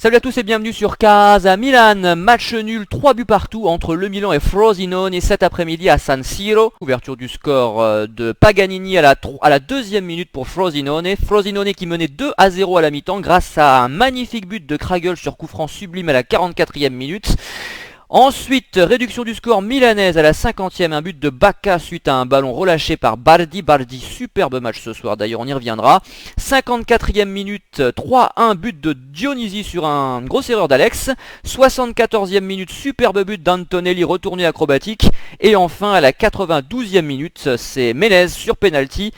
Salut à tous et bienvenue sur Casa Milan, match nul, 3 buts partout entre le Milan et Frosinone cet après-midi à San Siro. Ouverture du score de Paganini à la deuxième minute pour Frosinone. Frosinone qui menait 2-0 à la mi-temps grâce à un magnifique but de Kragel sur coup franc sublime à la 44e minute. Ensuite, réduction du score milanaise à la 50e, un but de Bacca suite à un ballon relâché par Bardi. Bardi, superbe match ce soir, d'ailleurs on y reviendra. 54e minute, 3-1, but de Dionisi sur une grosse erreur d'Alex. 74e minute, superbe but d'Antonelli retourné acrobatique. Et enfin, à la 92e minute, c'est Menez sur penalty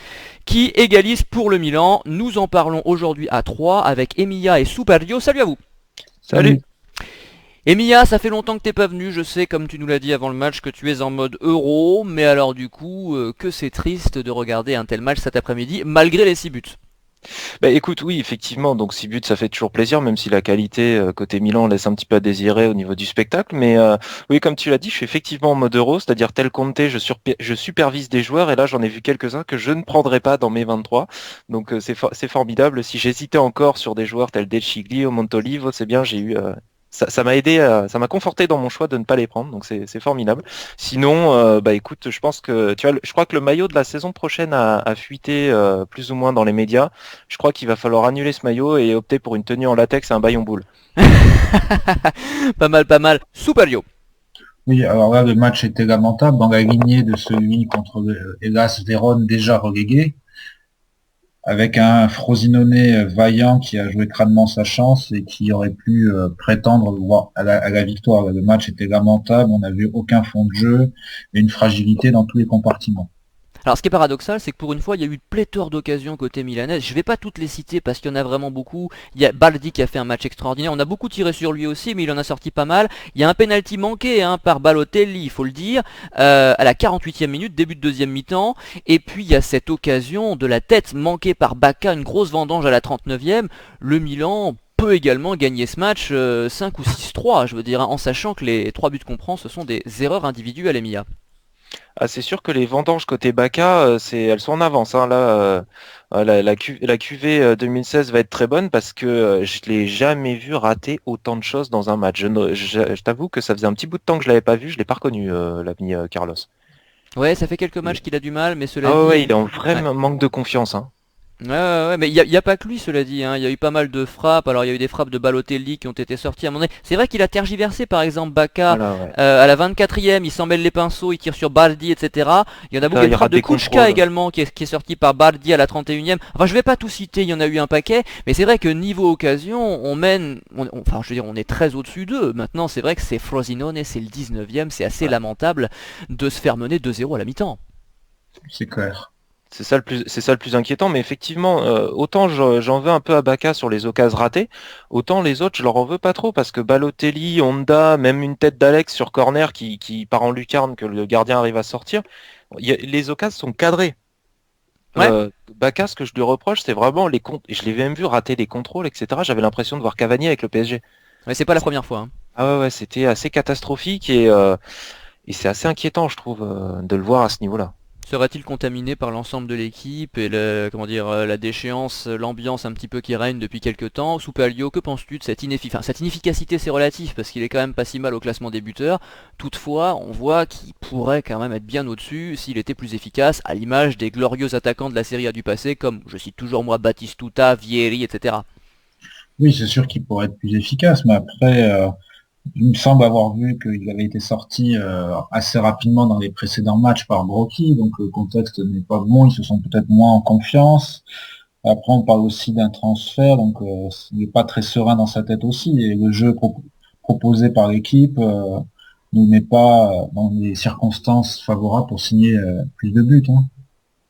qui égalise pour le Milan. Nous en parlons aujourd'hui à 3 avec Emilia et Superio. Salut à vous. Salut. Emilia, ça fait longtemps que t'es pas venu, je sais comme tu nous l'as dit avant le match que tu es en mode euro, mais alors du coup, que c'est triste de regarder un tel match cet après-midi, malgré les 6 buts. Bah écoute, oui, effectivement, donc 6 buts, ça fait toujours plaisir, même si la qualité côté Milan laisse un petit peu à désirer au niveau du spectacle. Mais oui, comme tu l'as dit, je suis effectivement en mode euro, c'est-à-dire tel Conte, je supervise des joueurs, et là j'en ai vu quelques-uns que je ne prendrai pas dans mes 23. Donc c'est formidable. Si j'hésitais encore sur des joueurs tels Del Chigli ou Montolivo, c'est bien, j'ai eu ça m'a aidé, ça m'a conforté dans mon choix de ne pas les prendre, donc c'est formidable. Sinon, bah écoute, je pense que tu vois, je crois que le maillot de la saison prochaine a fuité plus ou moins dans les médias. Je crois qu'il va falloir annuler ce maillot et opter pour une tenue en latex et un bâillon boule. Pas mal, pas mal. Superio. Oui, alors là, le match était lamentable dans la lignée de celui contre Hellas Vérone déjà relégué, avec un Frosinone vaillant qui a joué crânement sa chance et qui aurait pu prétendre à la victoire. Le match était lamentable, on n'a vu aucun fond de jeu et une fragilité dans tous les compartiments. Alors ce qui est paradoxal, c'est que pour une fois, il y a eu pléthore d'occasions côté milanais. Je vais pas toutes les citer parce qu'il y en a vraiment beaucoup. Il y a Baldi qui a fait un match extraordinaire. On a beaucoup tiré sur lui aussi, mais il en a sorti pas mal. Il y a un penalty manqué par Balotelli, il faut le dire, à la 48e minute, début de deuxième mi-temps. Et puis il y a cette occasion de la tête manquée par Bacca, une grosse vendange à la 39e. Le Milan peut également gagner ce match 5 ou 6-3, je veux dire, en sachant que les 3 buts qu'on prend, ce sont des erreurs individuelles, Emilia. Ah, c'est sûr que les vendanges côté Bacca, elles sont en avance, hein. Là, la QV 2016 va être très bonne parce que je l'ai jamais vu rater autant de choses dans un match. Je t'avoue que ça faisait un petit bout de temps que je l'avais pas vu, je l'ai pas reconnu l'ami Carlos. Ouais, ça fait quelques matchs qu'il a du mal, mais cela Ah ouais, dit... il est en vrai Ouais. manque de confiance, hein. Ouais, mais il y a pas que lui, cela dit, hein. Il y a eu pas mal de frappes. Alors il y a eu des frappes de Balotelli qui ont été sorties à mon avis. C'est vrai qu'il a tergiversé, par exemple, Bacca Voilà, ouais. à la 24e, il s'en mêle les pinceaux, il tire sur Bardi, etc. Il y en a beaucoup. Il y a Ça, il une frappe rate de des Kuchka contrôles. également qui est sortie par Bardi à la 31e. Enfin, je vais pas tout citer, il y en a eu un paquet. Mais c'est vrai que niveau occasion, on mène, enfin, je veux dire, on est très au-dessus d'eux. Maintenant, c'est vrai que c'est Frosinone, c'est le 19e, c'est assez lamentable de se faire mener 2-0 à la mi-temps. C'est clair. C'est ça le plus inquiétant, mais effectivement, autant j'en veux un peu à Bacca sur les occasions ratées, autant les autres je leur en veux pas trop parce que Balotelli, Honda, même une tête d'Alex sur corner qui part en lucarne que le gardien arrive à sortir, les occasions sont cadrées. Ouais. Bacca, ce que je lui reproche, c'est vraiment je l'ai même vu rater des contrôles, etc. J'avais l'impression de voir Cavani avec le PSG. Ouais, c'est pas la première fois, hein. Ah ouais, c'était assez catastrophique et c'est assez inquiétant, je trouve, de le voir à ce niveau-là. Serait-il contaminé par l'ensemble de l'équipe et comment dire, la déchéance, l'ambiance un petit peu qui règne depuis quelques temps? Soupalio, que penses-tu de cette inefficacité? C'est relatif parce qu'il est quand même pas si mal au classement des buteurs. Toutefois, on voit qu'il pourrait quand même être bien au-dessus s'il était plus efficace, à l'image des glorieux attaquants de la Serie A du passé, comme je cite toujours moi Batistuta, Vieri, etc. Oui, c'est sûr qu'il pourrait être plus efficace, mais après, il me semble avoir vu qu'il avait été sorti assez rapidement dans les précédents matchs par Brocchi, donc le contexte n'est pas bon, ils se sont peut-être moins en confiance. Après, on parle aussi d'un transfert, donc il n'est pas très serein dans sa tête aussi, et le jeu proposé par l'équipe ne met pas dans des circonstances favorables pour signer plus de buts, hein.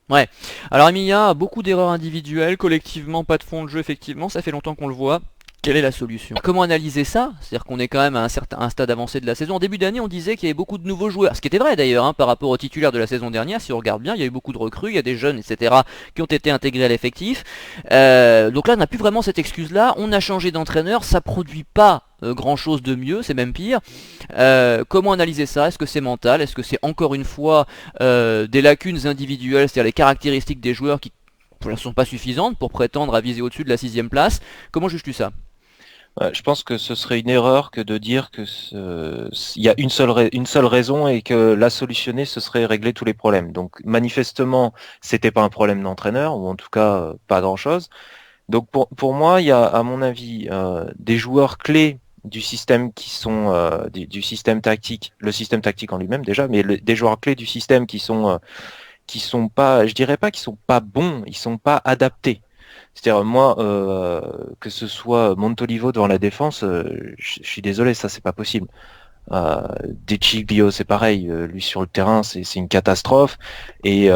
Ouais. Alors Emilia, beaucoup d'erreurs individuelles, collectivement pas de fond de jeu effectivement, ça fait longtemps qu'on le voit. Quelle est la solution? Comment analyser ça? C'est-à-dire qu'on est quand même à un stade avancé de la saison. En début d'année, on disait qu'il y avait beaucoup de nouveaux joueurs. Ce qui était vrai d'ailleurs, par rapport aux titulaires de la saison dernière. Si on regarde bien, il y a eu beaucoup de recrues, il y a des jeunes, etc. qui ont été intégrés à l'effectif. Donc là, on n'a plus vraiment cette excuse-là. On a changé d'entraîneur, ça produit pas grand-chose de mieux, c'est même pire. Comment analyser ça? Est-ce que c'est mental? Est-ce que c'est encore une fois des lacunes individuelles, c'est-à-dire les caractéristiques des joueurs qui ne sont pas suffisantes pour prétendre à viser au-dessus de la 6ème place? Comment juges-tu ça? Je pense que ce serait une erreur que de dire que il y a une seule raison et que la solutionner, ce serait régler tous les problèmes. Donc manifestement, c'était pas un problème d'entraîneur, ou en tout cas pas grand-chose. Donc pour moi, il y a, à mon avis, des joueurs clés du système qui sont du système tactique, le système tactique en lui-même déjà, mais des joueurs clés du système qui sont pas, je dirais pas qu'ils sont pas bons, ils sont pas adaptés. C'est-à-dire moi, que ce soit Montolivo devant la défense, je suis désolé, ça c'est pas possible. De Ciglio, c'est pareil, lui sur le terrain, c'est une catastrophe. Et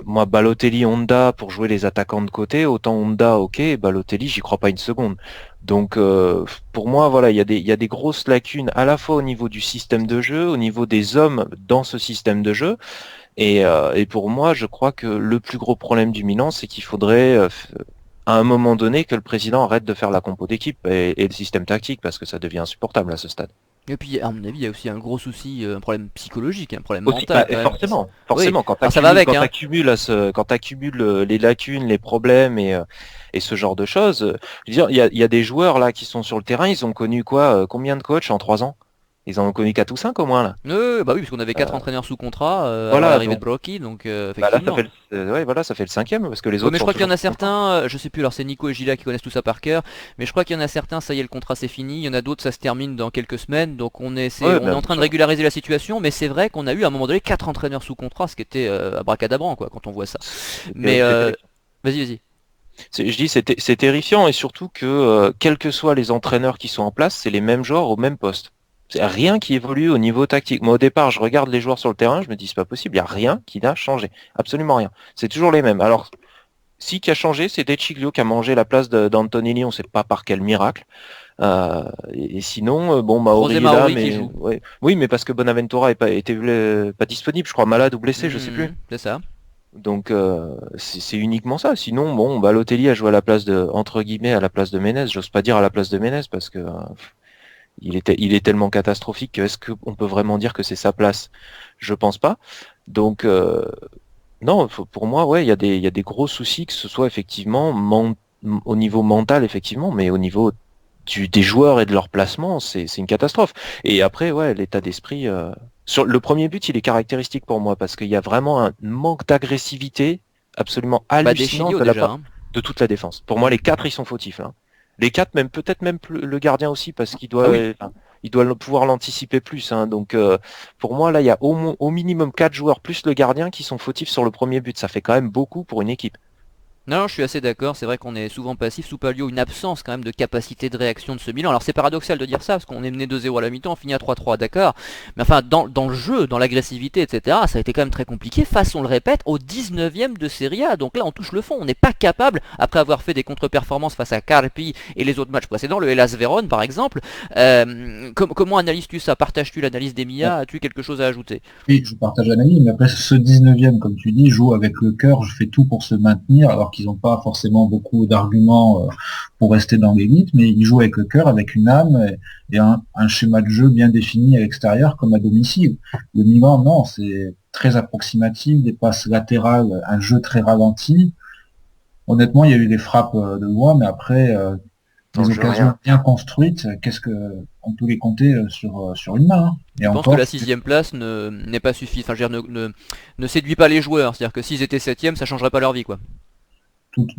moi, Balotelli, Honda pour jouer les attaquants de côté, autant Honda, ok, Balotelli, j'y crois pas une seconde. Donc pour moi, voilà, il y a des grosses lacunes à la fois au niveau du système de jeu, au niveau des hommes dans ce système de jeu. Et pour moi, je crois que le plus gros problème du Milan, c'est qu'il faudrait à un moment donné que le président arrête de faire la compo d'équipe et le système tactique parce que ça devient insupportable à ce stade. Et puis, à mon avis, il y a aussi un gros souci, un problème psychologique, un problème Aussi, mental quand même. forcément, Oui, quand alors ça va avec, quand hein. t'accumules quand t'accumules les lacunes, les problèmes et ce genre de choses, je veux dire, il y a des joueurs là qui sont sur le terrain, ils ont connu quoi, combien de coachs en 3 ans? Ils en ont connu 4 ou 5 au moins là. Bah oui, parce qu'on avait 4 entraîneurs sous contrat avant Voilà, l'arrivée de donc Brocchi, donc bah là ça effectivement. fait ouais, voilà, ça fait le cinquième parce que les Ouais, autres mais je sont crois qu'il y en toujours a sous contrat. certains, je sais plus, alors c'est Nico et Gila qui connaissent tout ça par cœur, mais je crois qu'il y en a certains, ça y est, le contrat c'est fini, il y en a d'autres, ça se termine dans quelques semaines, donc Ouais, on est bien en train de sûr. régulariser la situation, mais c'est vrai qu'on a eu à un moment donné 4 entraîneurs sous contrat, ce qui était abracadabrant, quoi, quand on voit ça. Mais, C'est terrifiant. vas-y. Je dis c'est terrifiant et surtout que quels que soient les entraîneurs qui sont en place, c'est les mêmes joueurs au même poste. C'est rien qui évolue au niveau tactique. Moi au départ, je regarde les joueurs sur le terrain, je me dis c'est pas possible, il y a rien qui n'a changé, absolument rien. C'est toujours les mêmes. Alors si qui a changé, c'est De Sciglio qui a mangé la place d'Antonelli, on sait pas par quel miracle. Et sinon, bon, Maori José est là, Mauri qui mais joue. ouais. Oui, mais parce que Bonaventura était pas disponible, je crois, malade ou blessé, je sais plus. C'est ça. Donc c'est uniquement ça. Sinon, bon, Balotelli a joué à la place de, entre guillemets, à la place de Menez. J'ose pas dire à la place de Menez parce que il est tellement catastrophique que est-ce qu'on peut vraiment dire que c'est sa place? Je pense pas. Donc non, pour moi, ouais, il y a des gros soucis que ce soit effectivement au niveau mental, effectivement, mais au niveau des joueurs et de leur placement, c'est une catastrophe. Et après, ouais, l'état d'esprit. Sur le premier but, il est caractéristique pour moi parce qu'il y a vraiment un manque d'agressivité absolument Bah, des hallucinant Chilio de la déjà, part hein. de toute la défense. Pour moi, les quatre, ils sont fautifs là. Les quatre, même peut-être même le gardien aussi parce qu'il Ah doit, oui. enfin, il doit pouvoir l'anticiper plus. Hein. Donc, pour moi, là, il y a au minimum quatre joueurs plus le gardien qui sont fautifs sur le premier but. Ça fait quand même beaucoup pour une équipe. Non, je suis assez d'accord, c'est vrai qu'on est souvent passif sous Palio, une absence quand même de capacité de réaction de ce Milan. Alors c'est paradoxal de dire ça, parce qu'on est mené 2-0 à la mi-temps, on finit à 3-3, d'accord. Mais enfin, dans le jeu, dans l'agressivité, etc., ça a été quand même très compliqué, face, on le répète, au 19e de Serie A. Donc là, on touche le fond, on n'est pas capable, après avoir fait des contre-performances face à Carpi et les autres matchs précédents, le Hellas Vérone par exemple, comment analyses-tu ça? Partages-tu l'analyse d'Emilia? As-tu quelque chose à ajouter? Oui, je partage l'analyse, mais après ce 19e, comme tu dis, joue avec le cœur, je fais tout pour se maintenir, alors qu'ils n'ont pas forcément beaucoup d'arguments pour rester dans l'élite, mais ils jouent avec le cœur, avec une âme et un schéma de jeu bien défini à l'extérieur comme à domicile. Le Milan, non, c'est très approximatif, des passes latérales, un jeu très ralenti. Honnêtement, il y a eu des frappes de loin, mais après, Dans des le jeu, occasions rien. bien construites, qu'est-ce que on peut les compter sur une main, hein. Et Tu penses que encore, la sixième place n'est pas suffisante, enfin je veux dire, ne séduit pas les joueurs, c'est-à-dire que s'ils étaient septième, ça changerait pas leur vie, quoi.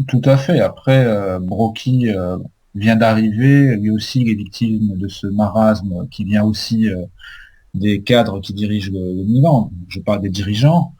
tout à fait. Après, Brocchi vient d'arriver, lui aussi il est victime de ce marasme qui vient aussi des cadres qui dirigent le Milan. Je parle des dirigeants.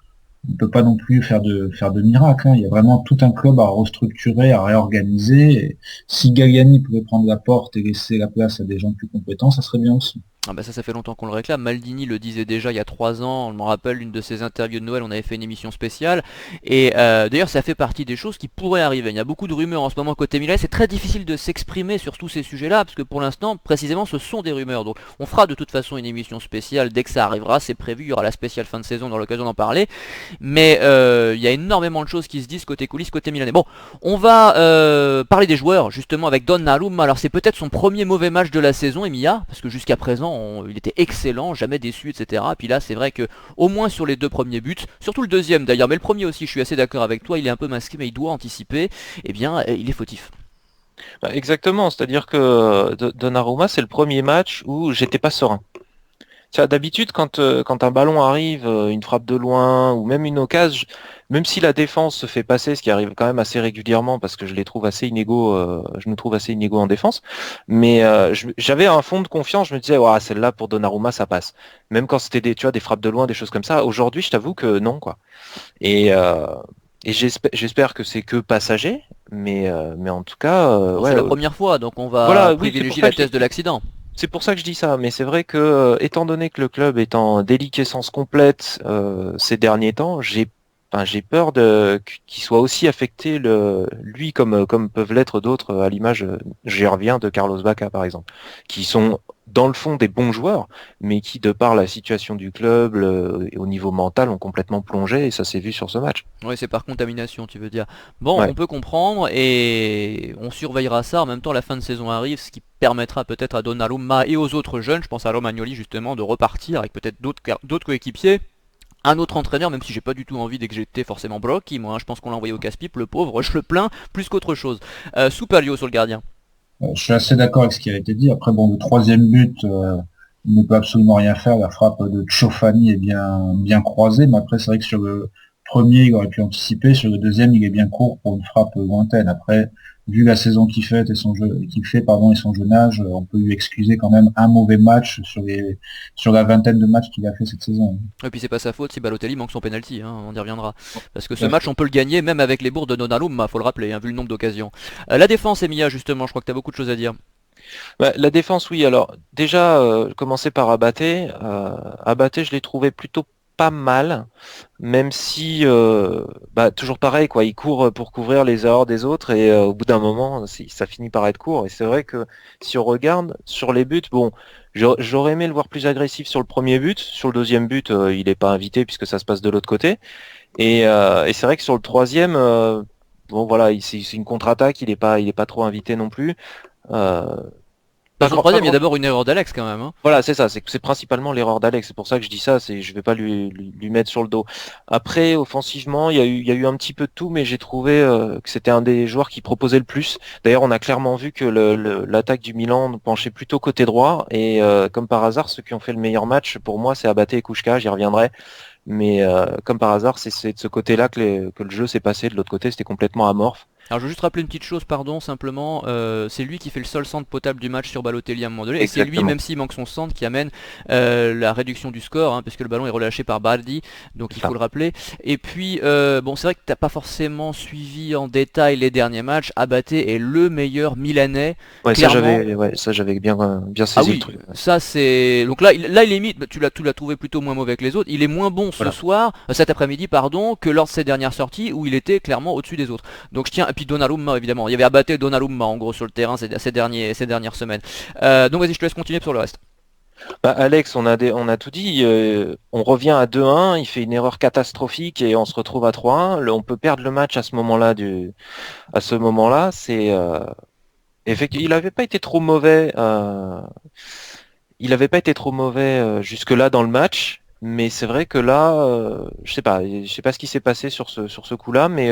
On ne peut pas non plus faire de miracle, hein. Il y a vraiment tout un club à restructurer, à réorganiser. Et si Galliani pouvait prendre la porte et laisser la place à des gens plus compétents, ça serait bien aussi. Ah bah ça fait longtemps qu'on le réclame. Maldini le disait déjà il y a 3 ans. Je me rappelle une de ses interviews de Noël, on avait fait une émission spéciale. Et d'ailleurs ça fait partie des choses qui pourraient arriver. Il y a beaucoup de rumeurs en ce moment côté Milan. C'est très difficile de s'exprimer sur tous ces sujets-là parce que pour l'instant, précisément, ce sont des rumeurs. Donc on fera de toute façon une émission spéciale dès que ça arrivera. C'est prévu. Il y aura la spéciale fin de saison dans l'occasion d'en parler. Mais il y a énormément de choses qui se disent côté coulisses, côté milanais. Bon, on va parler des joueurs justement avec Donnarumma. Alors c'est peut-être son premier mauvais match de la saison, Emilia, parce que jusqu'à présent il était excellent, jamais déçu, etc. Puis là c'est vrai que au moins sur les deux premiers buts, surtout le deuxième d'ailleurs, mais le premier aussi, je suis assez d'accord avec toi, il est un peu masqué mais il doit anticiper. Eh bien il est fautif. Exactement, c'est-à-dire que Donnarumma, c'est le premier match où j'étais pas serein. Tiens, d'habitude, quand un ballon arrive, une frappe de loin ou même une occasion, même si la défense se fait passer, ce qui arrive quand même assez régulièrement parce que je les trouve assez inégaux, je me trouve assez inégaux en défense, mais j'avais un fond de confiance, je me disais, ouais, celle-là pour Donnarumma, ça passe. Même quand c'était tu vois, des frappes de loin, des choses comme ça. Aujourd'hui, je t'avoue que non, quoi. Et, euh, et j'espère que c'est que passager, mais en tout cas, Bon, c'est ouais, la première fois, donc on va voilà, oui, c'est pour privilégier ça la que je thèse de dis. l'accident. C'est pour ça que je dis ça, mais c'est vrai que, étant donné que le club est en déliquescence complète ces derniers temps, j'ai peur qu'il soit aussi affecté lui comme peuvent l'être d'autres à l'image, j'y reviens, de Carlos Bacca par exemple, qui sont dans le fond des bons joueurs, mais qui de par la situation du club et au niveau mental ont complètement plongé et ça s'est vu sur ce match. Oui, c'est par contamination, tu veux dire. Bon, Ouais. on peut comprendre et on surveillera ça. En même temps, la fin de saison arrive, ce qui permettra peut-être à Donnarumma et aux autres jeunes, je pense à Romagnoli justement, de repartir avec peut-être d'autres coéquipiers. Un autre entraîneur, même si j'ai pas du tout envie d'exjecter forcément Brocchi, moi, hein, je pense qu'on l'a envoyé au casse-pipe, le pauvre, je le plains plus qu'autre chose. Superio sur le gardien. Je suis assez d'accord avec ce qui a été dit. Après, bon, le troisième but, il ne peut absolument rien faire. La frappe de Tchofani est bien croisée, mais après, c'est vrai que sur le premier, il aurait pu anticiper. Sur le deuxième, il est bien court pour une frappe lointaine. Après, vu la saison qu'il fait, pardon, et son jeune âge, on peut lui excuser quand même un mauvais match sur la vingtaine de matchs qu'il a fait cette saison. Et puis c'est pas sa faute si Balotelli manque son penalty, hein, on y reviendra. Parce que ce Ouais. match, on peut le gagner même avec les bourdes de Donnarumma, faut le rappeler, hein, vu le nombre d'occasions. La défense, Emilia, justement, je crois que tu as beaucoup de choses à dire. La défense, oui. Alors déjà, commencer par Abaté. Abaté, je l'ai trouvé plutôt pas mal, même si, toujours pareil, quoi. Il court pour couvrir les erreurs des autres et au bout d'un moment, ça finit par être court. Et c'est vrai que si on regarde sur les buts, bon, j'aurais aimé le voir plus agressif sur le premier but. Sur le deuxième but, il n'est pas invité puisque ça se passe de l'autre côté. Et c'est vrai que sur le troisième, bon voilà, c'est une contre-attaque. Il est pas trop invité non plus. Euh, Bah, pas sur le grand, pas troisième, il y a grand d'abord une erreur d'Alex quand même, hein. Voilà, c'est ça, c'est principalement l'erreur d'Alex, c'est pour ça que je dis ça, je vais pas lui mettre sur le dos. Après, offensivement, il y a eu un petit peu de tout, mais j'ai trouvé que c'était un des joueurs qui proposait le plus. D'ailleurs, on a clairement vu que l'attaque du Milan penchait plutôt côté droit, et comme par hasard, ceux qui ont fait le meilleur match, pour moi, c'est Abaté et Kouchka, j'y reviendrai. Mais comme par hasard, c'est de ce côté-là que le jeu s'est passé, de l'autre côté, c'était complètement amorphe. Alors je veux juste rappeler une petite chose, pardon, simplement, c'est lui qui fait le seul centre potable du match sur Balotelli à un moment donné, et c'est lui, Exactement. même s'il manque son centre, qui amène la réduction du score, hein, puisque le ballon est relâché par Baldi, donc C'est il faut ça. le rappeler. Et puis, bon, c'est vrai que t'as pas forcément suivi en détail les derniers matchs, Abaté est le meilleur Milanais, clairement. Ça j'avais bien Ah saisi le oui, truc. ça c'est... Donc là, là il est mis, bah, tu l'as trouvé plutôt moins mauvais que les autres, il est moins bon ce Voilà. soir, cet après-midi pardon, que lors de ses dernières sorties où il était clairement au-dessus des autres. Donc je tiens, et puis Donnarumma évidemment, il y avait Abaté et Donnarumma en gros sur le terrain ces dernières semaines. Donc vas-y, je te laisse continuer sur le reste. Alex, on a tout dit. On revient à 2-1, il fait une erreur catastrophique et on se retrouve à 3-1. On peut perdre le match à ce moment-là. À ce moment-là, il n'avait pas été trop mauvais. Il n'avait pas été trop mauvais jusque-là dans le match, mais c'est vrai que là, je sais pas ce qui s'est passé sur ce coup-là, mais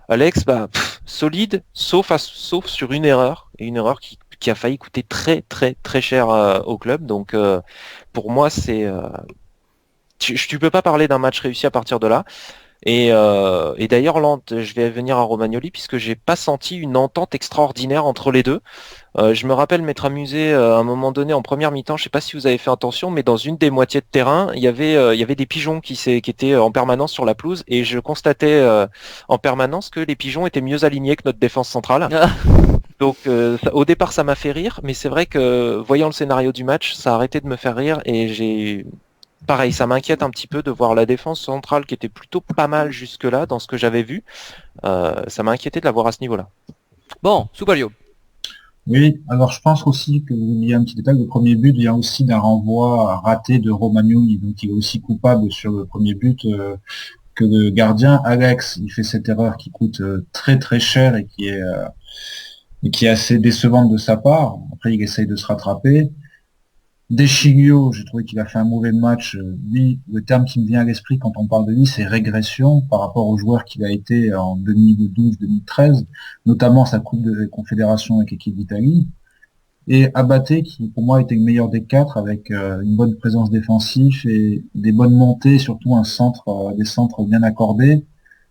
Alex, solide, sauf sur une erreur et une erreur qui a failli coûter très très très cher au club. Donc pour moi, tu peux pas parler d'un match réussi à partir de là. Et d'ailleurs, je vais venir à Romagnoli puisque j'ai pas senti une entente extraordinaire entre les deux. Je me rappelle m'être amusé à un moment donné en première mi-temps, je sais pas si vous avez fait attention, mais dans une des moitiés de terrain, il y avait des pigeons qui étaient en permanence sur la pelouse et je constatais en permanence que les pigeons étaient mieux alignés que notre défense centrale. Donc au départ ça m'a fait rire, mais c'est vrai que voyant le scénario du match, ça a arrêté de me faire rire et pareil, ça m'inquiète un petit peu de voir la défense centrale qui était plutôt pas mal jusque-là dans ce que j'avais vu. Ça m'a inquiété de la voir à ce niveau-là. Bon, Soupalio. Oui, alors je pense aussi qu'il y a un petit détail, le premier but vient aussi d'un renvoi raté de Romagnoli, donc il est aussi coupable sur le premier but que le gardien. Alex, il fait cette erreur qui coûte très très cher et qui est assez décevante de sa part. Après, il essaye de se rattraper. Deschilio, j'ai trouvé qu'il a fait un mauvais match. Lui, le terme qui me vient à l'esprit quand on parle de lui, c'est régression par rapport au joueur qu'il a été en 2012-2013, notamment sa Coupe de Confédération avec l'équipe d'Italie. Et Abaté, qui pour moi était le meilleur des quatre, avec une bonne présence défensive et des bonnes montées, surtout des centres bien accordés,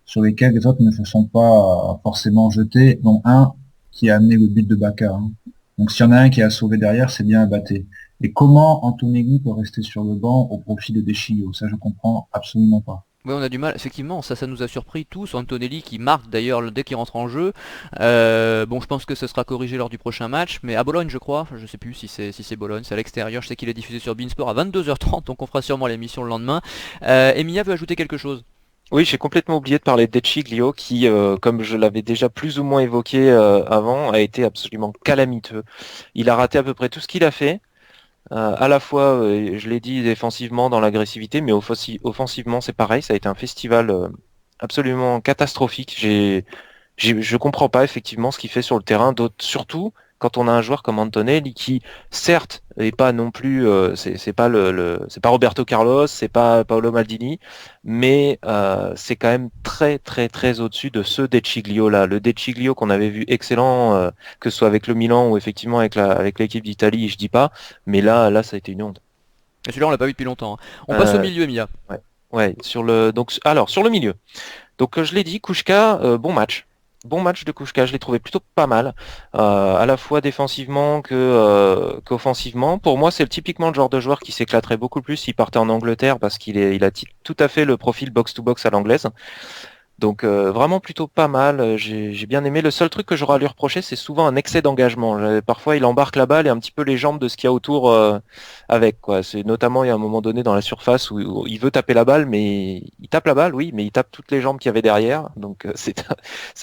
sur lesquels les autres ne se sont pas forcément jetés, dont un qui a amené le but de Bacca, hein. Donc s'il y en a un qui a sauvé derrière, c'est bien Abaté. Et comment Antonelli peut rester sur le banc au profit de Deschilio? Ça, je comprends absolument pas. Ouais, on a du mal, effectivement, ça nous a surpris tous. Antonelli qui marque d'ailleurs dès qu'il rentre en jeu. Bon, je pense que ce sera corrigé lors du prochain match, mais à Bologne, je crois, je sais plus si c'est Bologne, c'est à l'extérieur. Je sais qu'il est diffusé sur Beansport à 22h30, donc on fera sûrement l'émission le lendemain. Emilia veut ajouter quelque chose. Oui, j'ai complètement oublié de parler d'Echiglio qui, comme je l'avais déjà plus ou moins évoqué avant, a été absolument calamiteux. Il a raté à peu près tout ce qu'il a fait. À la fois, je l'ai dit, défensivement dans l'agressivité, mais offensivement c'est pareil, ça a été un festival absolument catastrophique. Je comprends pas effectivement ce qu'il fait sur le terrain, surtout quand on a un joueur comme Antonelli qui, certes, est pas non plus, c'est pas c'est pas Roberto Carlos, c'est pas Paolo Maldini, mais c'est quand même très très très au-dessus de ceux d'Echiglio là. Le d'Echiglio qu'on avait vu excellent, que ce soit avec le Milan ou effectivement avec l'équipe d'Italie, je dis pas, mais là ça a été une honte. Et celui-là, on l'a pas vu depuis longtemps, hein. On passe au milieu, Emilia. Ouais, ouais, sur le milieu. Donc je l'ai dit, Kouchka, bon match. Bon match de Kouchka, je l'ai trouvé plutôt pas mal, à la fois défensivement qu'offensivement. Pour moi, c'est typiquement le genre de joueur qui s'éclaterait beaucoup plus s'il partait en Angleterre parce il a tout à fait le profil box-to-box à l'anglaise. Donc vraiment plutôt pas mal, j'ai bien aimé. Le seul truc que j'aurais à lui reprocher, c'est souvent un excès d'engagement. Parfois il embarque la balle et un petit peu les jambes de ce qu'il y a autour avec, quoi. C'est notamment il y a un moment donné dans la surface où il veut taper la balle, mais il tape la balle, oui, mais il tape toutes les jambes qu'il y avait derrière. Donc c'est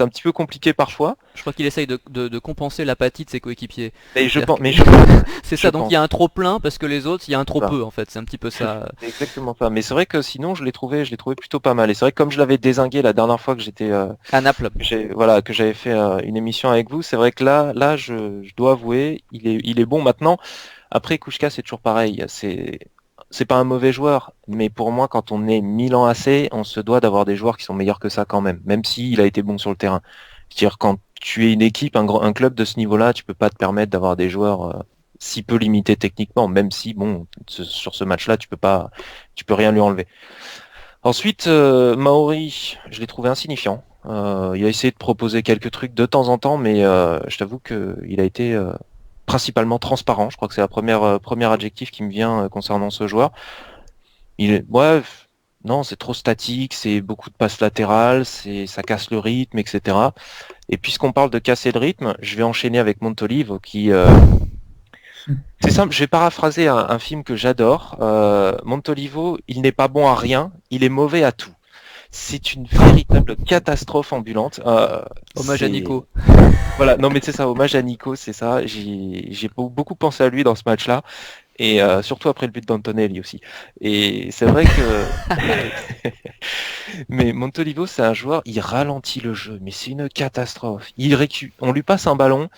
un petit peu compliqué parfois. Je crois qu'il essaye de compenser l'apathie de ses coéquipiers. Mais je C'est-à-dire pense, mais C'est je ça, donc pense. il y a un trop plein parce que les autres, il y a un trop Voilà. peu en fait. C'est un petit peu ça. C'est exactement ça. Mais c'est vrai que sinon je l'ai trouvé plutôt pas mal. Et c'est vrai que comme je l'avais dézingué la dernière fois que j'étais À Naples. voilà, que j'avais fait une émission avec vous, c'est vrai que là, je dois avouer, il est bon maintenant. Après, Kouchka, c'est toujours pareil. C'est pas un mauvais joueur, mais pour moi, quand on est Milan AC, on se doit d'avoir des joueurs qui sont meilleurs que ça quand même s'il a été bon sur le terrain. C'est-à-dire, quand tu es une équipe, un club de ce niveau-là, tu peux pas te permettre d'avoir des joueurs si peu limités techniquement, même si, bon, sur ce match-là, tu peux rien lui enlever. Ensuite, Maori, je l'ai trouvé insignifiant. Il a essayé de proposer quelques trucs de temps en temps, mais je t'avoue qu'il a été principalement transparent. Je crois que c'est la premier adjectif qui me vient concernant ce joueur. Ouais, non, c'est trop statique, c'est beaucoup de passes latérales, ça casse le rythme, etc. Et puisqu'on parle de casser le rythme, je vais enchaîner avec Montolivo qui, c'est simple, je vais paraphraser un film que j'adore. Montolivo, il n'est pas bon à rien, il est mauvais à tout. C'est une véritable catastrophe ambulante. Hommage à c'est- Nico. Voilà, non mais c'est ça, hommage à Nico, c'est ça. J'ai beaucoup pensé à lui dans ce match-là, et surtout après le but d'Antonelli aussi. Et c'est vrai que... Mais Montolivo, c'est un joueur, il ralentit le jeu, mais c'est une catastrophe. On lui passe un ballon,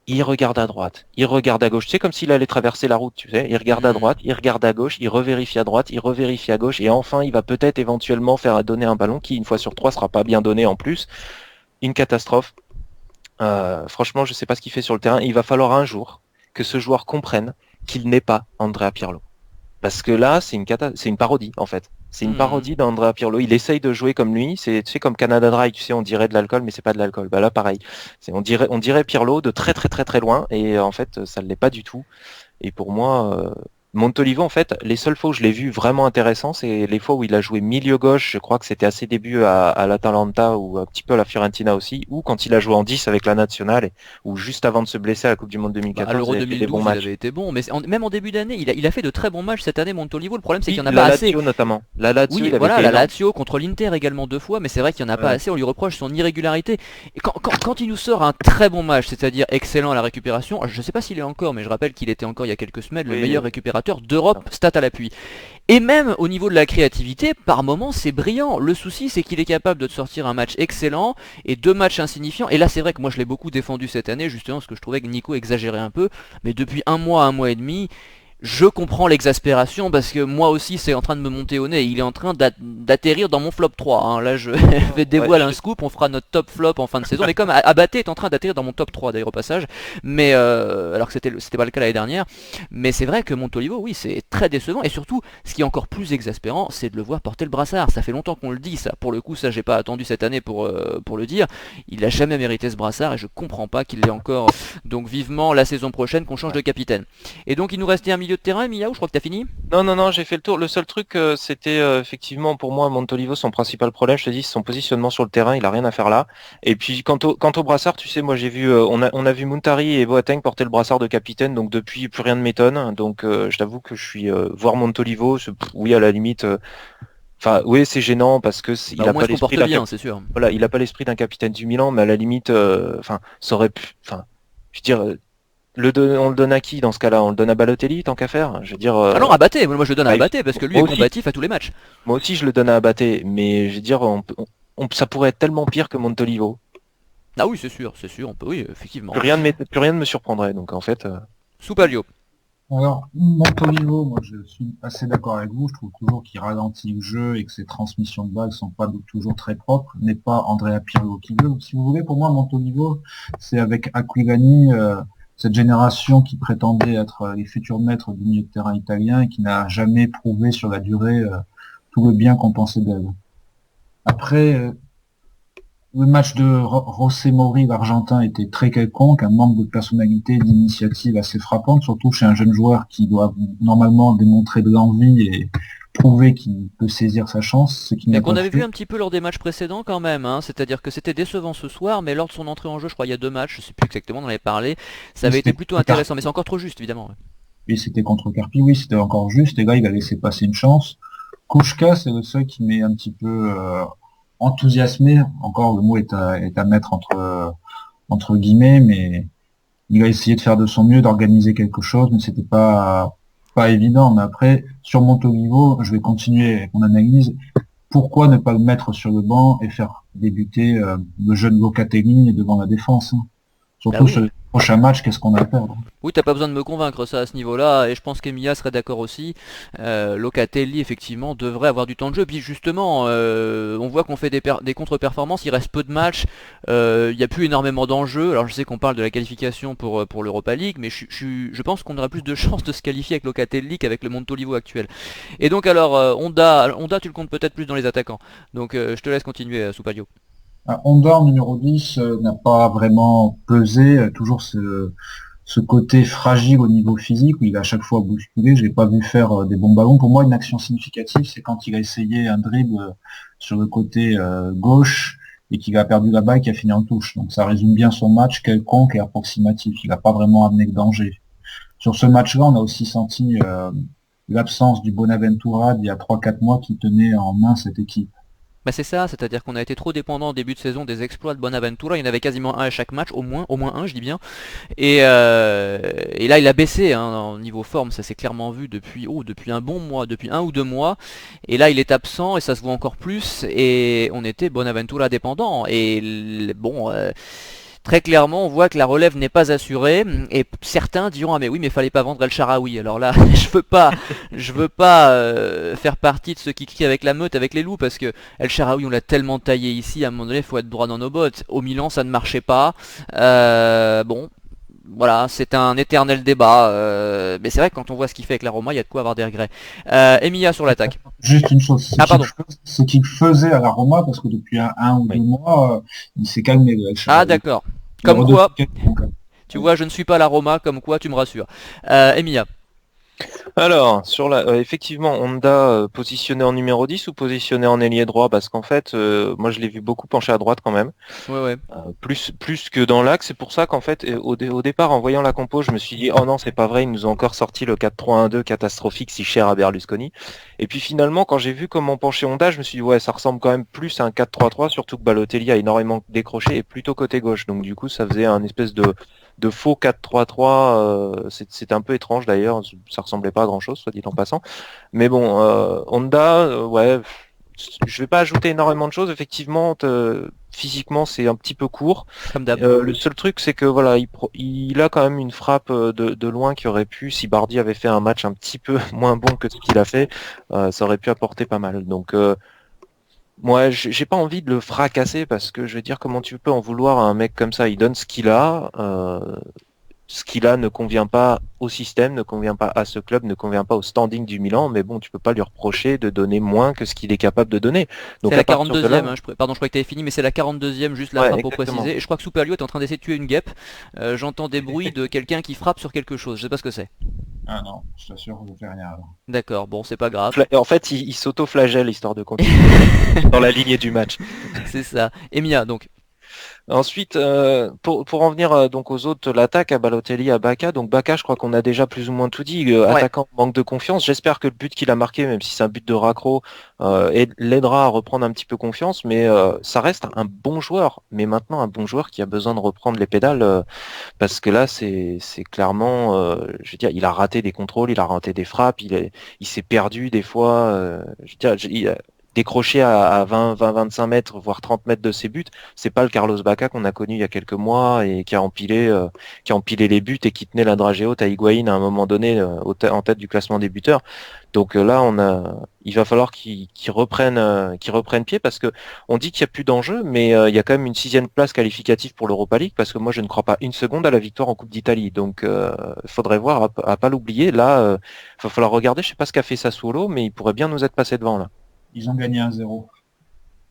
il regarde à droite, il regarde à gauche, tu sais, comme s'il allait traverser la route, tu sais, il regarde à droite, il regarde à gauche, il revérifie à droite, il revérifie à gauche, et enfin, il va peut-être éventuellement faire donner un ballon qui, une fois sur trois, sera pas bien donné en plus. Une catastrophe. Franchement, je sais pas ce qu'il fait sur le terrain. Il va falloir un jour que ce joueur comprenne qu'il n'est pas Andrea Pirlo. Parce que là, c'est une parodie, en fait. C'est une parodie d'Andrea Pirlo. Il essaye de jouer comme lui. Tu sais, comme Canada Dry, tu sais, on dirait de l'alcool, mais c'est pas de l'alcool. Bah là, pareil. On dirait Pirlo de très très très très loin, et en fait, ça ne l'est pas du tout. Et pour moi, Montolivo, en fait, les seules fois où je l'ai vu vraiment intéressant, c'est les fois où il a joué milieu gauche. Je crois que c'était à ses débuts à l'Atalanta ou un petit peu à la Fiorentina aussi, ou quand il a joué en 10 avec la nationale, ou juste avant de se blesser à la Coupe du Monde Bah, 2014, à l'Euro il avait fait des 2012, bons il matchs. avait été bon, mais même en début d'année, il a fait de très bons matchs cette année, Montolivo. Le problème, c'est qu'il Oui, n'y en a la pas assez. Lazio notamment. La Lazio, Oui, il avait voilà, été la énorme. Lazio contre l'Inter également 2 fois, mais c'est vrai qu'il n'y en a pas Ouais. assez. On lui reproche son irrégularité. Et quand il nous sort un très bon match, c'est-à-dire excellent à la récupération, je ne sais pas s'il est encore, mais je rappelle qu'il était encore il y a quelques semaines le Oui, meilleur oui. récupérateur d'Europe, stat à l'appui. Et même au niveau de la créativité, par moments c'est brillant. Le souci c'est qu'il est capable de te sortir un match excellent et 2 matchs insignifiants. Et là c'est vrai que moi je l'ai beaucoup défendu cette année, justement parce que je trouvais que Nico exagérait un peu. Mais depuis un mois et demi, Je comprends l'exaspération parce que moi aussi c'est en train de me monter au nez. Il est en train d'atterrir dans mon flop 3. Hein. Là je vais dévoiler un scoop, on fera notre top flop en fin de saison. Mais comme Abaté est en train d'atterrir dans mon top 3 d'ailleurs au passage. Mais alors que c'était pas le cas l'année dernière. Mais c'est vrai que Montolivo, oui, c'est très décevant. Et surtout, ce qui est encore plus exaspérant, c'est de le voir porter le brassard. Ça fait longtemps qu'on le dit ça. Pour le coup, ça j'ai pas attendu cette année pour le dire. Il a jamais mérité ce brassard et je comprends pas qu'il l'ait encore. Donc vivement la saison prochaine qu'on change de capitaine. Et donc il nous restait un milieu de terrain, Miaou, je crois que t'as fini. Non, j'ai fait le tour. Le seul truc, c'était effectivement pour moi Montolivo, son principal problème, je te dis, c'est son positionnement sur le terrain, il a rien à faire là. Et puis quant au brassard, tu sais, moi j'ai vu, on a vu Muntari et Boateng porter le brassard de capitaine, donc depuis plus rien ne m'étonne. Donc je t'avoue que je suis voir Montolivo, oui à la limite. Enfin, oui, c'est gênant parce que il Au a moins pas il se comporte l'esprit bien, c'est sûr. voilà, il a pas l'esprit d'un capitaine du Milan, mais à la limite, enfin, ça aurait pu, enfin, je veux dire, on le donne à qui dans ce cas-là? On le donne à Balotelli tant qu'à faire? Je veux dire, Ah non, Abaté, moi je le donne à bah, Abaté parce que lui est moi aussi, combatif à tous les matchs. moi aussi je le donne à Abaté, mais je veux dire, ça pourrait être tellement pire que Montolivo. Ah oui, c'est sûr, on peut, oui, effectivement. Plus rien ne me surprendrait, donc en fait. Soupalio. Alors, Montolivo, moi je suis assez d'accord avec vous, je trouve toujours qu'il ralentit le jeu et que ses transmissions de balles sont pas toujours très propres, n'est pas Andrea Pirlo qui veut. Si vous voulez, pour moi, Montolivo, c'est avec Aquilani, cette génération qui prétendait être les futurs maîtres du milieu de terrain italien et qui n'a jamais prouvé sur la durée tout le bien qu'on pensait d'elle. Après, le match de José Mori, l'Argentin, était très quelconque, un manque de personnalité, d'initiative assez frappante, surtout chez un jeune joueur qui doit normalement démontrer de l'envie et prouver qu'il peut saisir sa chance, ce qu'il Et n'a qu'on pas avait vu fait. un petit peu lors des matchs précédents quand même, hein. C'est-à-dire que c'était décevant ce soir, mais lors de son entrée en jeu, je crois il y a 2 matchs, je sais plus exactement, on en avait parlé, ça Oui, avait été c'était plutôt contre intéressant, Carpi, mais c'est encore trop juste évidemment. Ouais. oui, c'était contre Carpi, oui, c'était encore juste, et là, il a laissé passer une chance. Kouchka, c'est le seul qui m'est un petit peu enthousiasmé, encore le mot est à mettre entre guillemets, mais il a essayé de faire de son mieux, d'organiser quelque chose, mais c'était pas évident. Mais après, sur Montolivo, je vais continuer avec mon analyse. Pourquoi ne pas le mettre sur le banc et faire débuter le jeune Locatelli devant la défense, hein. Bah Surtout sur oui. le prochain match, qu'est-ce qu'on a à perdre? Oui, t'as pas besoin de me convaincre ça à ce niveau-là, et je pense qu'Emilia serait d'accord aussi. Locatelli, effectivement, devrait avoir du temps de jeu. Puis justement, on voit qu'on fait des contre-performances, il reste peu de matchs, il n'y a plus énormément d'enjeux. Alors je sais qu'on parle de la qualification pour l'Europa League, mais je pense qu'on aura plus de chances de se qualifier avec Locatelli qu'avec le Montolivo actuel. Et donc alors, Honda, tu le comptes peut-être plus dans les attaquants. Donc je te laisse continuer, Soupalio. Honda en numéro 10 n'a pas vraiment pesé, toujours ce côté fragile au niveau physique où il a à chaque fois bousculé. Je l'ai pas vu faire des bons ballons. Pour moi, une action significative, c'est quand il a essayé un dribble sur le côté gauche et qu'il a perdu la balle et qui a fini en touche. Donc ça résume bien son match quelconque et approximatif. Il n'a pas vraiment amené de danger. Sur ce match-là, on a aussi senti l'absence du Bonaventura d'il y a 3-4 mois qui tenait en main cette équipe. Bah c'est ça, c'est-à-dire qu'on a été trop dépendant en début de saison des exploits de Bonaventura, il y en avait quasiment un à chaque match, au moins un je dis bien. Et là il a baissé hein, en niveau forme, ça s'est clairement vu depuis un bon mois, depuis 1 ou 2 mois. Et là il est absent et ça se voit encore plus et on était Bonaventura dépendant. Et bon, très clairement, on voit que la relève n'est pas assurée et certains diront ah mais oui mais fallait pas vendre El Shaarawy. Alors là, je veux pas faire partie de ceux qui crient avec la meute, avec les loups parce que El Shaarawy on l'a tellement taillé ici, à un moment donné, faut être droit dans nos bottes. Au Milan, ça ne marchait pas. Bon. Voilà, c'est un éternel débat, mais c'est vrai que quand on voit ce qu'il fait avec la Roma, il y a de quoi avoir des regrets. Emilia sur l'attaque. Juste une chose, Ah pardon. c'est qu'il faisait à la Roma parce que depuis un ou Oui. 2 mois, il s'est calmé le El Ah Shaarawy. d'accord. Il est Comme redevenu quoi, quelconque. tu vois, je ne suis pas la Roma, comme quoi tu me rassures. Emilia. Alors, effectivement, Honda positionné en numéro 10 ou positionné en ailier droit? Parce qu'en fait, moi je l'ai vu beaucoup pencher à droite quand même. Ouais ouais. Plus que dans l'axe. C'est pour ça qu'en fait, au départ, en voyant la compo, je me suis dit, oh non, c'est pas vrai, ils nous ont encore sorti le 4-3-1-2 catastrophique si cher à Berlusconi. Et puis finalement, quand j'ai vu comment penchait Honda, je me suis dit, ouais, ça ressemble quand même plus à un 4-3-3, surtout que Balotelli a énormément décroché et plutôt côté gauche. Donc du coup, ça faisait un espèce de faux 4-3-3. C'était un peu étrange d'ailleurs, ça ressemblait pas à grand chose, soit dit en passant. Mais bon, Honda, ouais, je vais pas ajouter énormément de choses. Effectivement, physiquement c'est un petit peu court. Comme d'hab. Le seul truc c'est que voilà, il a quand même une frappe de loin qui aurait pu, si Bardi avait fait un match un petit peu moins bon que ce qu'il a fait, ça aurait pu apporter pas mal. Donc moi, j'ai pas envie de le fracasser parce que je veux dire, comment tu peux en vouloir à un mec comme ça? Il donne ce qu'il a. Ce qu'il a ne convient pas au système, ne convient pas à ce club, ne convient pas au standing du Milan. Mais bon, tu peux pas lui reprocher de donner moins que ce qu'il est capable de donner. Donc C'est la à partir de là, 42e, hein, pardon, je crois que t'avais fini, mais c'est la 42e, juste la ouais, frappe pour exactement. préciser. Et je crois que Superlio est en train d'essayer de tuer une guêpe. J'entends des bruits de quelqu'un qui frappe sur quelque chose, je sais pas ce que c'est. Ah non, je t'assure, je ne fais rien alors. D'accord, bon, c'est pas grave. En fait, il s'auto-flagelle histoire de continuer dans la lignée du match. C'est ça. Emilia, donc. Ensuite, pour en venir donc aux autres, l'attaque à Balotelli, à Bacca. Donc Bacca, je crois qu'on a déjà plus ou moins tout dit. Ouais. Attaquant manque de confiance. J'espère que le but qu'il a marqué, même si c'est un but de raccro, l'aidera à reprendre un petit peu confiance. Mais ça reste un bon joueur. Mais maintenant, un bon joueur qui a besoin de reprendre les pédales parce que là, c'est clairement, je veux dire, il a raté des contrôles, il a raté des frappes, il s'est perdu des fois. Je veux dire, décroché à 20-25 mètres, voire 30 mètres de ses buts, c'est pas le Carlos Bacca qu'on a connu il y a quelques mois et qui a empilé les buts et qui tenait la dragée haute à Higuaín à un moment donné en tête du classement des buteurs. Donc là, il va falloir qu'il reprenne pied parce que on dit qu'il n'y a plus d'enjeu, mais il y a quand même une 6e place qualificative pour l'Europa League parce que moi je ne crois pas une seconde à la victoire en Coupe d'Italie. Donc faudrait voir à pas l'oublier. Là, il va falloir regarder. Je sais pas ce qu'a fait Sassuolo, mais il pourrait bien nous être passé devant là. Ils ont gagné 1-0.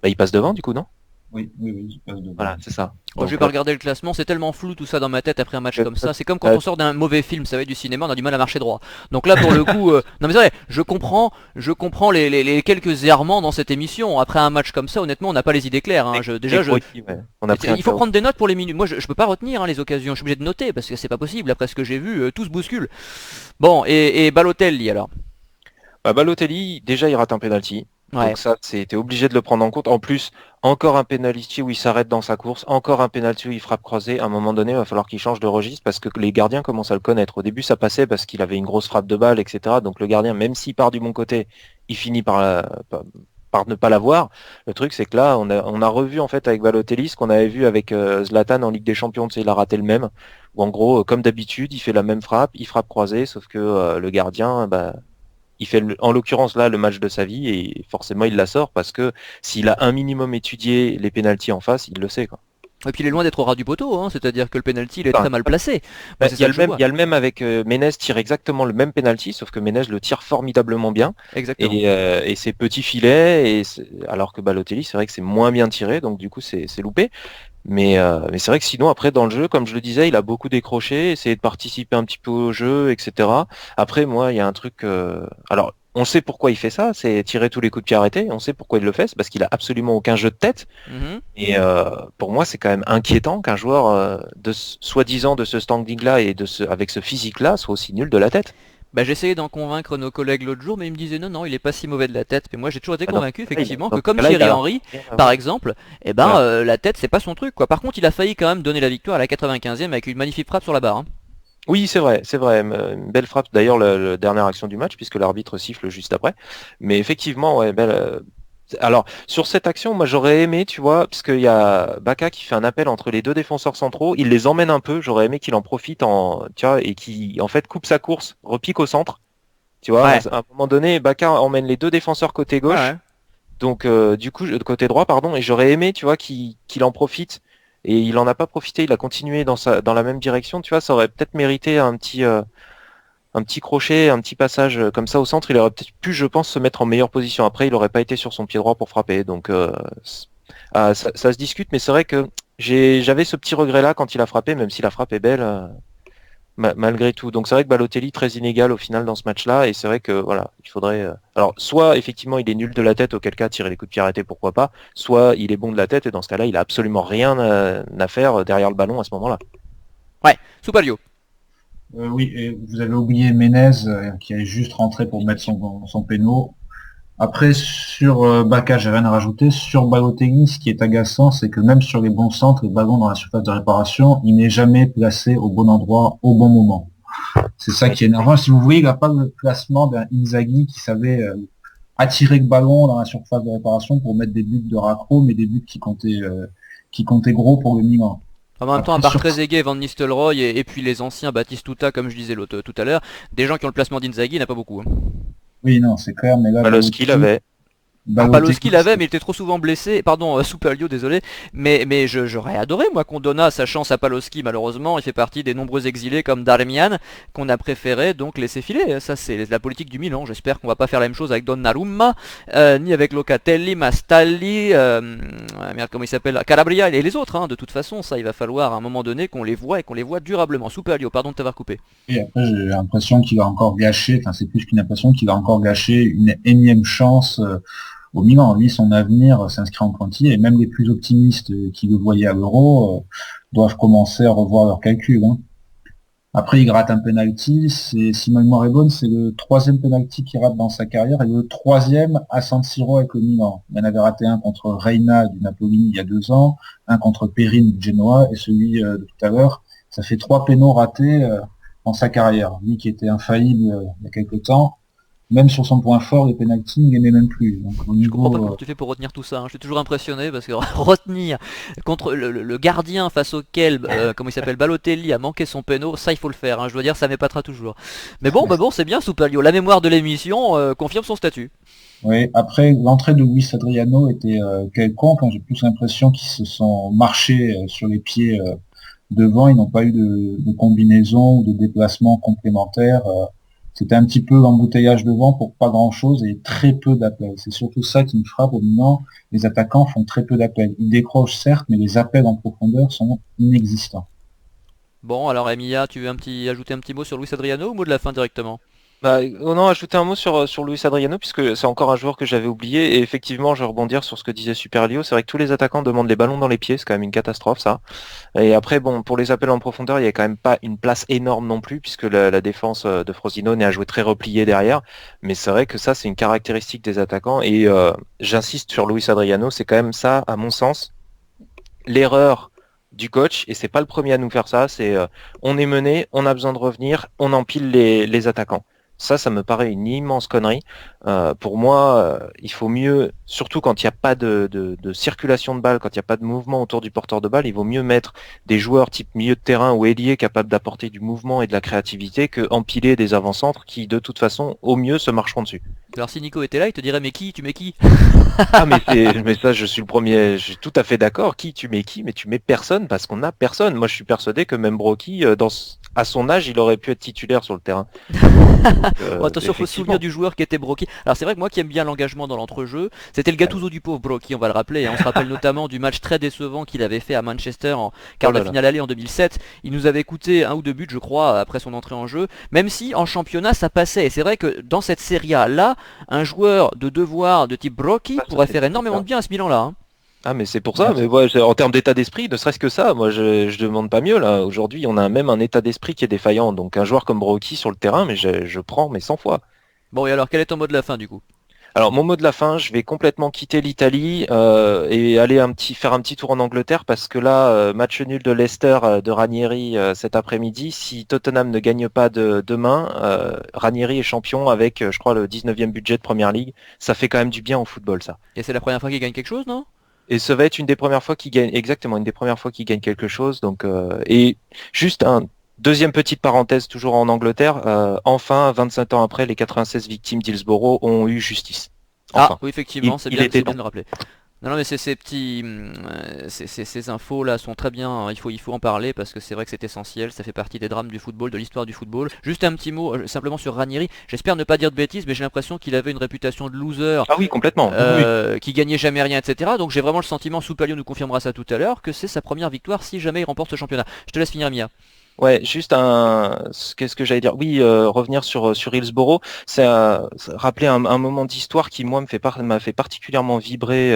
Bah, il passe devant du coup, non? Oui, ils passent devant. Voilà, c'est ça. Bon, je vais pas regarder le classement, c'est tellement flou tout ça dans ma tête après un match comme ça. C'est comme quand on sort d'un mauvais film, ça va être du cinéma, on a du mal à marcher droit. Donc là, pour le coup, non mais c'est vrai, je comprends les quelques errements dans cette émission. Après un match comme ça, honnêtement, on n'a pas les idées claires. Hein. Il faut prendre des notes pour les minutes. Moi, je peux pas retenir les occasions. Je suis obligé de noter parce que c'est pas possible. Après ce que j'ai vu, tout se bouscule. Bon, et Balotelli alors. Bah, Balotelli, déjà, il rate un penalty. Ouais. Donc ça, t'es obligé de le prendre en compte. En plus, encore un penalty où il s'arrête dans sa course, encore un penalty où il frappe croisé. À un moment donné, il va falloir qu'il change de registre parce que les gardiens commencent à le connaître. Au début, ça passait parce qu'il avait une grosse frappe de balle, etc. Donc le gardien, même s'il part du bon côté, il finit par ne pas l'avoir. Le truc, c'est que là, on a revu en fait avec Balotelli ce qu'on avait vu avec Zlatan en Ligue des Champions. Tu sais, il a raté le même. Où en gros, comme d'habitude, il fait la même frappe, il frappe croisé, sauf que le gardien, il fait en l'occurrence là le match de sa vie et forcément il la sort parce que s'il a un minimum étudié les pénaltys en face, il le sait quoi. Et puis il est loin d'être au ras du poteau, hein, c'est-à-dire que le penalty il est très mal placé. Moi, il y a le même avec Menez tire exactement le même penalty, sauf que Menez le tire formidablement bien. Exactement. Et c'est petit filet, alors que Balotelli c'est vrai que c'est moins bien tiré, donc du coup c'est loupé. Mais c'est vrai que sinon après dans le jeu, comme je le disais, il a beaucoup décroché, essayé de participer un petit peu au jeu, etc. Après moi il y a un truc, alors on sait pourquoi il fait ça, c'est tirer tous les coups de pied arrêtés, on sait pourquoi il le fait, c'est parce qu'il a absolument aucun jeu de tête. Et pour moi c'est quand même inquiétant qu'un joueur soi-disant de ce standing-là et avec ce physique-là soit aussi nul de la tête. Bah, j'essayais d'en convaincre nos collègues l'autre jour, mais ils me disaient non, il est pas si mauvais de la tête. Mais moi, j'ai toujours été convaincu, effectivement, que comme Thierry Henry, par exemple, la tête, c'est pas son truc, quoi. Par contre, il a failli quand même donner la victoire à la 95e avec une magnifique frappe sur la barre. Hein. Oui, c'est vrai. Une belle frappe. D'ailleurs, la dernière action du match, puisque l'arbitre siffle juste après. Mais effectivement, ouais, belle. Alors, sur cette action, moi j'aurais aimé, tu vois, parce qu'il y a Bacca qui fait un appel entre les deux défenseurs centraux, il les emmène un peu, j'aurais aimé qu'il en profite tu vois, et qui en fait coupe sa course, repique au centre. Tu vois, à un moment donné, Bacca emmène les deux défenseurs côté gauche, donc du coup côté droit, pardon, et j'aurais aimé, tu vois, qu'il en profite. Et il en a pas profité, il a continué dans la même direction, tu vois, ça aurait peut-être mérité un petit crochet, un petit passage comme ça au centre, il aurait peut-être pu, je pense, se mettre en meilleure position. Après, il n'aurait pas été sur son pied droit pour frapper. Donc ça se discute, mais c'est vrai que j'avais ce petit regret-là quand il a frappé, même si la frappe est belle, malgré tout. Donc c'est vrai que Balotelli très inégal au final dans ce match-là, et c'est vrai que voilà, il faudrait. Alors soit effectivement il est nul de la tête, auquel cas tirer les coups de pied arrêtés, pourquoi pas. Soit il est bon de la tête, et dans ce cas-là, il a absolument rien à faire derrière le ballon à ce moment-là. Ouais, Soupalio. Oui, et vous avez oublié Menez qui est juste rentré pour mettre son péno. Après, sur Bacca, j'ai rien à rajouter. Sur Balotelli, ce qui est agaçant, c'est que même sur les bons centres, les ballons dans la surface de réparation, il n'est jamais placé au bon endroit, au bon moment. C'est ça qui est énervant. Si vous voyez, il n'a pas le placement d'un Inzaghi qui savait attirer le ballon dans la surface de réparation pour mettre des buts de raccro, mais des buts qui comptaient qui comptait gros pour le Milan. En même temps, à Après, part Trezeguet, Van Nistelrooy et puis les anciens Batistuta, comme je disais tout à l'heure, des gens qui ont le placement d'Inzaghi, il n'y en a pas beaucoup. Hein. oui, non, c'est clair, mais là, Baloski l'avait. Paloschi l'avait, mais il était trop souvent blessé. Pardon, Superlio, désolé. Mais j'aurais adoré, moi, qu'on donna sa chance à Paloschi. Malheureusement, il fait partie des nombreux exilés comme Darmian, qu'on a préféré donc laisser filer. Ça, c'est la politique du Milan. J'espère qu'on va pas faire la même chose avec Donnarumma, ni avec Locatelli, Mastalli, merde, comment il s'appelle, Calabria et les autres. Hein. De toute façon, ça, il va falloir à un moment donné qu'on les voit et qu'on les voit durablement. Superlio, pardon de t'avoir coupé. et après, j'ai l'impression qu'il a encore gâché, enfin, c'est plus qu'une impression qu'il a encore gâché une énième chance au Milan. Lui, son avenir s'inscrit en pointillé, et même les plus optimistes qui le voyaient à l'Euro doivent commencer à revoir leurs calculs. Hein. Après, il gratte un penalty. Si ma mémoire est bonne, c'est le troisième penalty qu'il rate dans sa carrière et le troisième à San Siro avec le Milan. Il en avait raté un contre Reina du Napoli il y a 2 ans, un contre Perin du Genoa et celui de tout à l'heure. Ça fait 3 pénaux ratés dans sa carrière. Lui qui était infaillible il y a quelques temps, même sur son point fort, les penalties, il n'aimait même plus. Donc, au Je comprends pas niveau, comment tu fais pour retenir tout ça. Hein. Je suis toujours impressionné parce que retenir contre le gardien face auquel, comment il s'appelle, Balotelli a manqué son péno, ça il faut le faire. Hein. Je dois dire, ça m'épatera toujours. Mais bon, c'est bien, Soupalio. La mémoire de l'émission confirme son statut. oui, après, l'entrée de Luis Adriano était quelconque. Hein. J'ai plus l'impression qu'ils se sont marchés sur les pieds devant. Ils n'ont pas eu de combinaison ou de déplacement complémentaire. C'était un petit peu l'embouteillage devant pour pas grand-chose et très peu d'appels. C'est surtout ça qui me frappe au moment. Les attaquants font très peu d'appels. Ils décrochent certes, mais les appels en profondeur sont inexistants. Bon, alors Emilia, tu veux ajouter un petit mot sur Luis Adriano ou mot de la fin directement? Bah, oh non, ajouter un mot sur Luis Adriano, puisque c'est encore un joueur que j'avais oublié, et effectivement, je vais rebondir sur ce que disait Superlio, c'est vrai que tous les attaquants demandent les ballons dans les pieds, c'est quand même une catastrophe, ça. Et après, bon, pour les appels en profondeur, il y a quand même pas une place énorme non plus, puisque la défense de Frosinone est à jouer très repliée derrière, mais c'est vrai que ça, c'est une caractéristique des attaquants, et j'insiste sur Luis Adriano, c'est quand même ça, à mon sens, l'erreur du coach, et c'est pas le premier à nous faire ça, c'est on est mené, on a besoin de revenir, on empile les attaquants. Ça me paraît une immense connerie. Pour moi, il faut mieux, surtout quand il n'y a pas de circulation de balle, quand il n'y a pas de mouvement autour du porteur de balle, il vaut mieux mettre des joueurs type milieu de terrain ou ailier capables d'apporter du mouvement et de la créativité que empiler des avant-centres qui, de toute façon, au mieux, se marcheront dessus. Alors si Nico était là, il te dirait mais qui? Tu mets qui? Ah mais ça je suis le premier, je suis tout à fait d'accord. Tu mets qui? Mais tu mets personne parce qu'on a personne. Moi je suis persuadé que même Brocky, à son âge, il aurait pu être titulaire sur le terrain. Bon, attention, faut se souvenir du joueur qui était Brocky. Alors c'est vrai que moi qui aime bien l'engagement dans l'entrejeu, c'était le Gattuso du pauvre Brocky, on va le rappeler. Hein. On se rappelle notamment du match très décevant qu'il avait fait à Manchester en quart de finale aller en 2007. Il nous avait coûté 1 ou 2 buts, je crois, après son entrée en jeu. Même si en championnat ça passait. Et c'est vrai que dans cette Serie A là, un joueur de devoir de type Brocky pourrait faire énormément de bien à ce Milan là. Hein. Ah mais c'est pour ça, mais ouais, en termes d'état d'esprit, ne serait-ce que ça, moi je demande pas mieux là. Aujourd'hui, on a même un état d'esprit qui est défaillant. Donc un joueur comme Brocky sur le terrain, mais je prends mais 100 fois. Bon et alors quel est ton mot de la fin du coup? Alors mon mot de la fin, je vais complètement quitter l'Italie et aller faire un petit tour en Angleterre parce que là, match nul de Leicester de Ranieri cet après-midi. Si Tottenham ne gagne pas demain, Ranieri est champion avec, je crois, le 19e budget de Première Ligue. Ça fait quand même du bien au football, ça. Et c'est la première fois qu'il gagne quelque chose, non? Et ça va être une des premières fois qu'il gagne, exactement, une des premières fois qu'il gagne quelque chose. Donc, et juste un deuxième petite parenthèse, toujours en Angleterre. Enfin, 25 ans après, les 96 victimes d'Hillsborough ont eu justice. Enfin, ah oui, effectivement, c'est bien de le rappeler. Non, mais ces petits, ces infos là sont très bien. Hein. Il faut en parler parce que c'est vrai que c'est essentiel. Ça fait partie des drames du football, de l'histoire du football. Juste un petit mot simplement sur Ranieri. J'espère ne pas dire de bêtises, mais j'ai l'impression qu'il avait une réputation de loser. Ah oui, complètement. Qui gagnait jamais rien, etc. Donc j'ai vraiment le sentiment, Soupalio nous confirmera ça tout à l'heure, que c'est sa première victoire si jamais il remporte ce championnat. Je te laisse finir, Mia. Ouais, juste qu'est-ce que j'allais dire? Oui, revenir sur Hillsborough, c'est rappeler un moment d'histoire qui moi m'a fait particulièrement vibrer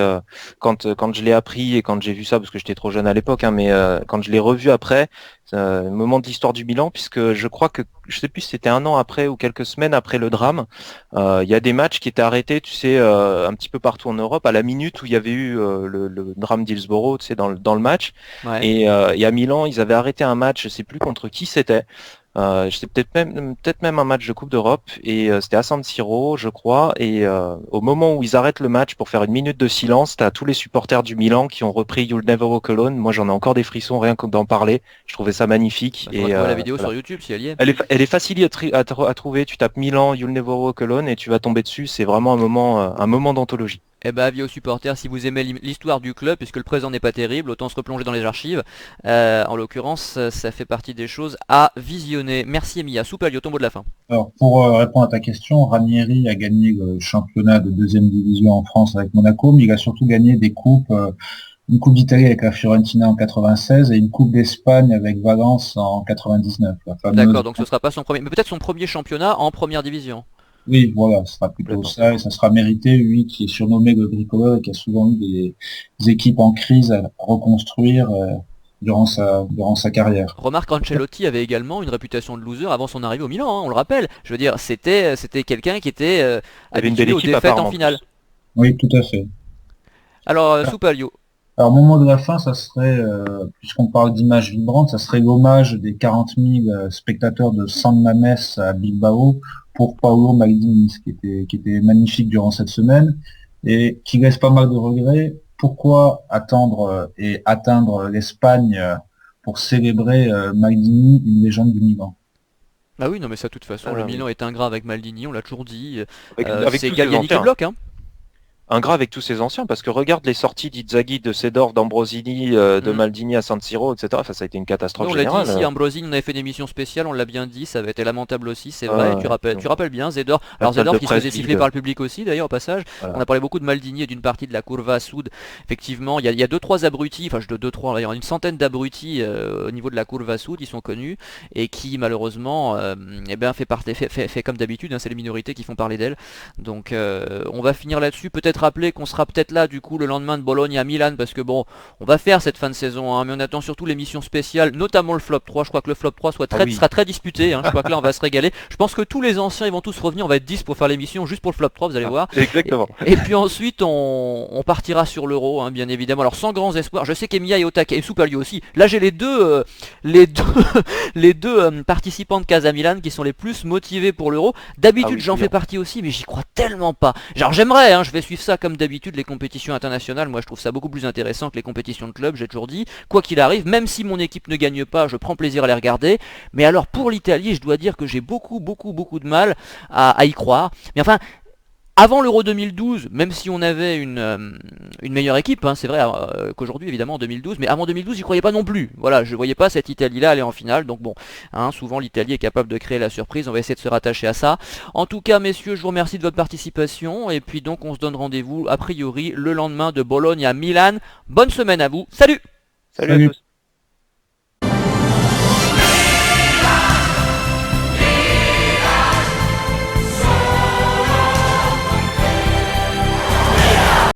quand je l'ai appris et quand j'ai vu ça parce que j'étais trop jeune à l'époque, hein, mais quand je l'ai revu après, un moment de l'histoire du Milan puisque je crois que je sais plus si c'était un an après ou quelques semaines après le drame, il y a des matchs qui étaient arrêtés, tu sais, un petit peu partout en Europe à la minute où il y avait eu le drame d'Hillsborough, tu sais, dans le match. Ouais. Et à Milan, ils avaient arrêté un match, je sais plus contre qui c'était. C'était peut-être même un match de Coupe d'Europe et c'était à San Siro, je crois. Et au moment où ils arrêtent le match pour faire une minute de silence, t'as tous les supporters du Milan qui ont repris You'll Never Walk Alone. Moi, j'en ai encore des frissons rien que d'en parler. Je trouvais ça magnifique. Faudra trouver la vidéo sur YouTube si elle y est. Elle est facile à trouver. Tu tapes Milan You'll Never Walk Alone et tu vas tomber dessus. C'est vraiment un moment d'anthologie. Eh ben, avis aux supporters, si vous aimez l'histoire du club, puisque le présent n'est pas terrible, autant se replonger dans les archives. En l'occurrence, ça fait partie des choses à visionner. Merci Emilia. Soupalio, ton mot de la fin. Alors, pour répondre à ta question, Ranieri a gagné le championnat de deuxième division en France avec Monaco, mais il a surtout gagné des coupes, une coupe d'Italie avec la Fiorentina en 96 et une coupe d'Espagne avec Valence en 99. D'accord, donc ce sera pas son premier, mais peut-être son premier championnat en première division. Oui, voilà, ce sera plutôt ça, et ça sera mérité, lui qui est surnommé le bricoleur et qui a souvent eu des équipes en crise à reconstruire durant sa carrière. Remarque, Ancelotti avait également une réputation de loser avant son arrivée au Milan, hein, on le rappelle. Je veux dire, c'était quelqu'un qui était habitué aux défaites en finale. Oui, tout à fait. Alors, Soupalio. Alors, mon mot de la fin, ça serait, puisqu'on parle d'images vibrantes, ça serait l'hommage des 40 000 spectateurs de San Mamés à Bilbao pour Paolo Maldini, qui était magnifique durant cette semaine et qui laisse pas mal de regrets. Pourquoi attendre et atteindre l'Espagne pour célébrer Maldini, une légende du Milan? Ah oui, non mais ça de toute façon, le Milan est ingrat avec Maldini, on l'a toujours dit. Avec C'est tous Galliani ces qui bloque, hein. Ingrat avec tous ses anciens, parce que regarde les sorties d'Inzaghi, de Seedorf, d'Ambrosini, de Maldini à San Siro, etc. Enfin, ça a été une catastrophe On l'a générale. dit ici, Ambrosini, on avait fait une émission spéciale, on l'a bien dit, ça avait été lamentable aussi, c'est Ah, vrai, ouais. tu rappelles bien, Zedorf. Alors salle Zedorf de qui se faisait presse siffler vide. par le public aussi d'ailleurs au passage. Voilà. On a parlé beaucoup de Maldini et d'une partie de la Curva Sud. Effectivement, il y a deux trois abrutis, enfin deux trois, d'ailleurs une centaine d'abrutis au niveau de la Curva Sud, ils sont connus et qui malheureusement eh ben, fait comme d'habitude, hein, c'est les minorités qui font parler d'elles. Donc on va finir là-dessus, peut-être rappeler qu'on sera peut-être là du coup le lendemain de Bologne à Milan parce que bon, on va faire cette fin de saison, hein, mais on attend surtout l'émission spéciale, notamment le flop 3. Je crois que le flop 3 sera très disputé, hein. Je crois que là on va se régaler. Je pense que tous les anciens ils vont tous revenir, on va être 10 pour faire l'émission juste pour le flop 3, vous allez voir. Exactement. Et puis ensuite on partira sur l'Euro, hein, bien évidemment. Alors sans grands espoirs, je sais qu'Emilia est au taquet, et Soupalio aussi. Là j'ai les deux participants de Casa Milan qui sont les plus motivés pour l'Euro. D'habitude j'en fais partie aussi, mais j'y crois tellement pas. Genre j'aimerais, hein, je vais suivre ça comme d'habitude, les compétitions internationales. Moi je trouve ça beaucoup plus intéressant que les compétitions de club, j'ai toujours dit. Quoi qu'il arrive, même si mon équipe ne gagne pas, je prends plaisir à les regarder. Mais alors pour l'Italie, je dois dire que j'ai beaucoup de mal à y croire. Mais enfin, avant l'Euro 2012, même si on avait une meilleure équipe, hein, c'est vrai qu'aujourd'hui évidemment en 2012, mais avant 2012 j'y croyais pas non plus. Voilà, je voyais pas cette Italie-là aller en finale, donc bon, hein, souvent l'Italie est capable de créer la surprise, on va essayer de se rattacher à ça. En tout cas messieurs, je vous remercie de votre participation, et puis donc on se donne rendez-vous a priori le lendemain de Bologne à Milan. Bonne semaine à vous, salut. Salut à tous.